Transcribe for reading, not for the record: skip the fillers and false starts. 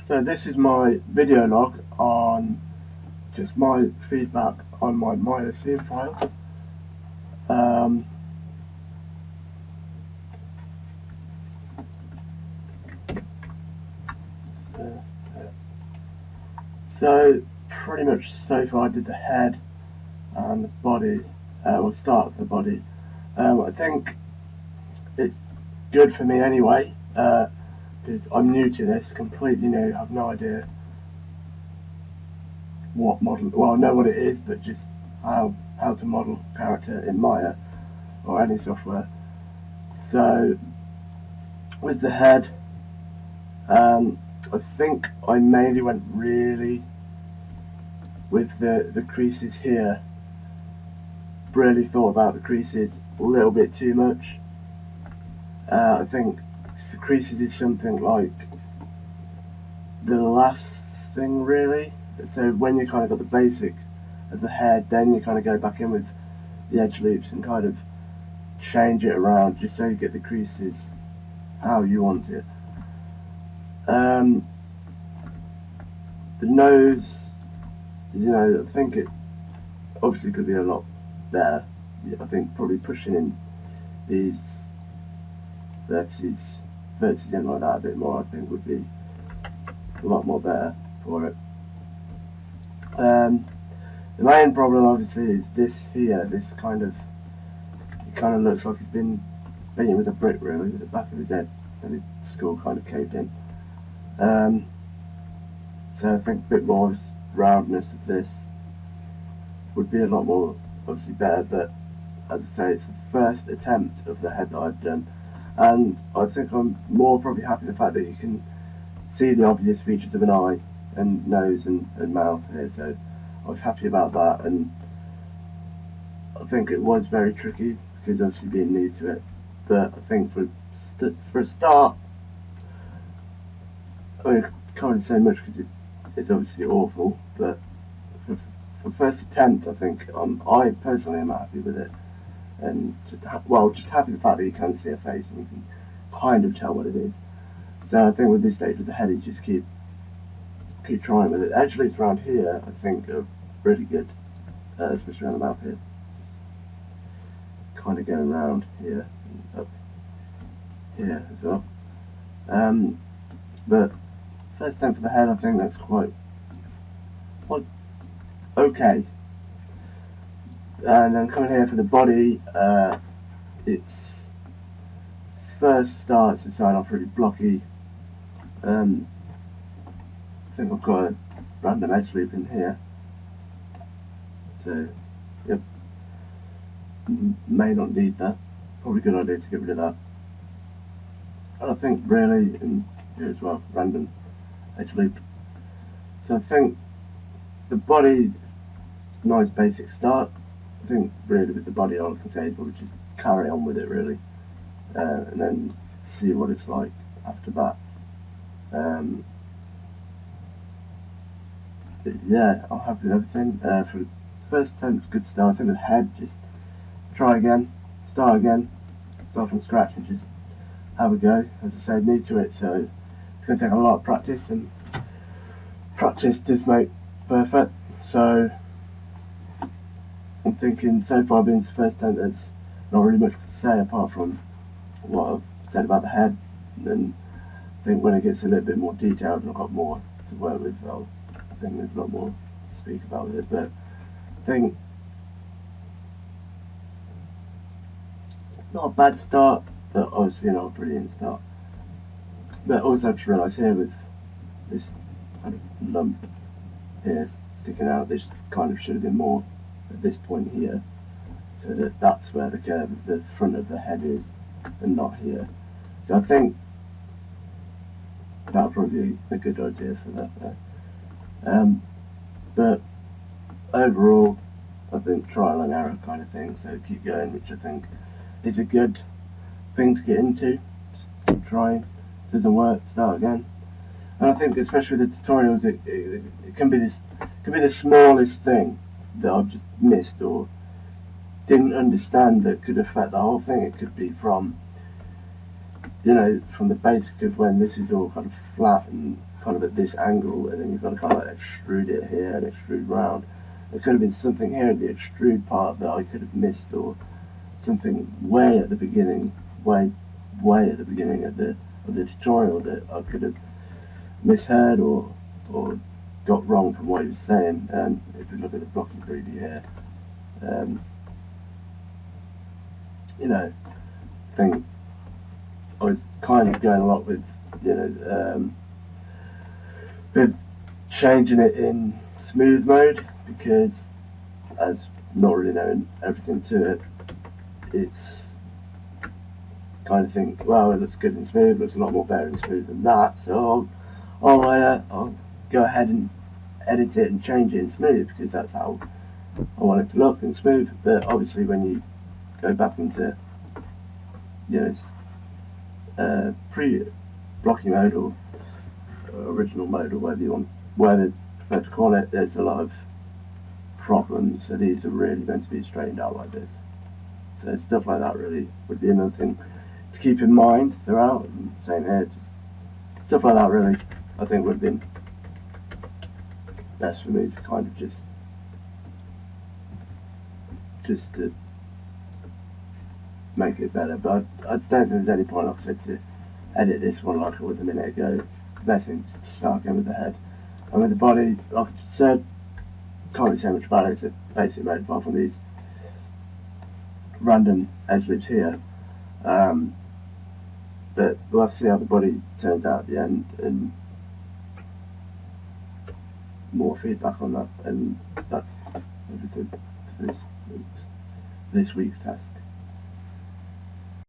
So this is my video log on just my feedback on my MyScene file. Um, so pretty much so far I did the head and the body, or start of the body. I think it's good for me anyway, because I'm new to this, completely new, have no idea what model, well I know what it is, but just how to model character in Maya or any software. So with the head, I think I mainly went really with the creases here. Really thought about the creases a little bit too much. I think the creases is something like the last thing really. So when you kind of got the basic of the head, then you kind of go back in with the edge loops and kind of change it around just so you get the creases how you want it. The nose, I think it obviously could be a lot better. I think probably pushing in these vertices in like that a bit more, I think would be a lot more better for it. The main problem obviously is this here, it kind of looks like he's been beaten with a brick really, with the back of his head, and his skull kind of caved in. So I think a bit more roundness of this would be a lot more obviously better, but as I say, it's the first attempt of the head that I've done, and I think I'm more probably happy with the fact that you can see the obvious features of an eye and nose and mouth here, so I was happy about that. And I think it was very tricky because obviously being new to it, but I think for a start, I mean, I can't say much because it's obviously awful, but for first attempt, I think I personally am happy with it, and just happy the fact that you can see a face and you can kind of tell what it is. So I think with this stage with the head, you just keep trying with it. Actually, it's around here, I think, are really good, especially around the mouth here. Kind of going around here and up here as well. But first time for the head, I think that's quite okay. And then coming here for the body, it's first starts to start off really blocky. I think I've got a random edge loop in here, so yep, may not need that. Probably a good idea to get rid of that. And I think really in here as well, random edge loop. So I think the body, nice basic start. I think really with the body, all I can say is probably just carry on with it really, and then see what it's like after that. But yeah, I'm happy with everything. For the first attempt, good start. I think the head, just try again, start from scratch and just have a go. As I said, new to it, so it's going to take a lot of practice, and practice does make perfect. So I'm thinking so far being the first attempt, there's not really much to say apart from what I've said about the head, and I think when it gets a little bit more detailed and I've got more to work with, I think there's a lot more to speak about with it. But I think not a bad start, but obviously not a brilliant start. But also I have to realise here with this kind of lump here sticking out, this kind of should have been more at this point here, so that's where the curve of the front of the head is, and not here. So I think that'll probably be a good idea for that there. But overall, I think trial and error kind of thing, so keep going, which I think is a good thing to get into. Just keep trying, doesn't work, start again. And I think especially with the tutorials, it can be the smallest thing that I've just missed or didn't understand that could affect the whole thing. It could be from the basic of when this is all kind of flat and kind of at this angle, and then you've got to kind of like extrude it here and extrude round. There could have been something here in the extrude part that I could have missed, or something way at the beginning, way at the beginning of the tutorial that I could have misheard or got wrong from what he was saying. And if we look at the blocking preview here, you know, I think I was kind of going a lot with, you know, with changing it in smooth mode, because as not really knowing everything to it, it's kind of think, well, it looks good in smooth, looks a lot more better in smooth than that, so I'll go ahead and edit it and change it in smooth, because that's how I want it to look in smooth. But obviously when you go back into, you know, pre-blocking mode or original mode, or whatever you prefer to call it, there's a lot of problems, so these are really meant to be straightened out like this. So stuff like that really would be another thing to keep in mind throughout. And same here, just stuff like that really I think would have been best for me to kind of just to make it better. But I don't think there's any point, like I said, to edit this one like I was a minute ago. The best thing is to start again with the head. And with the body, like I said, can't really say much about it. It's a basic mode apart from these random edge loops here. But we'll have to see how the body turns out at the end, and more feedback on that. And that's everything for this week's test.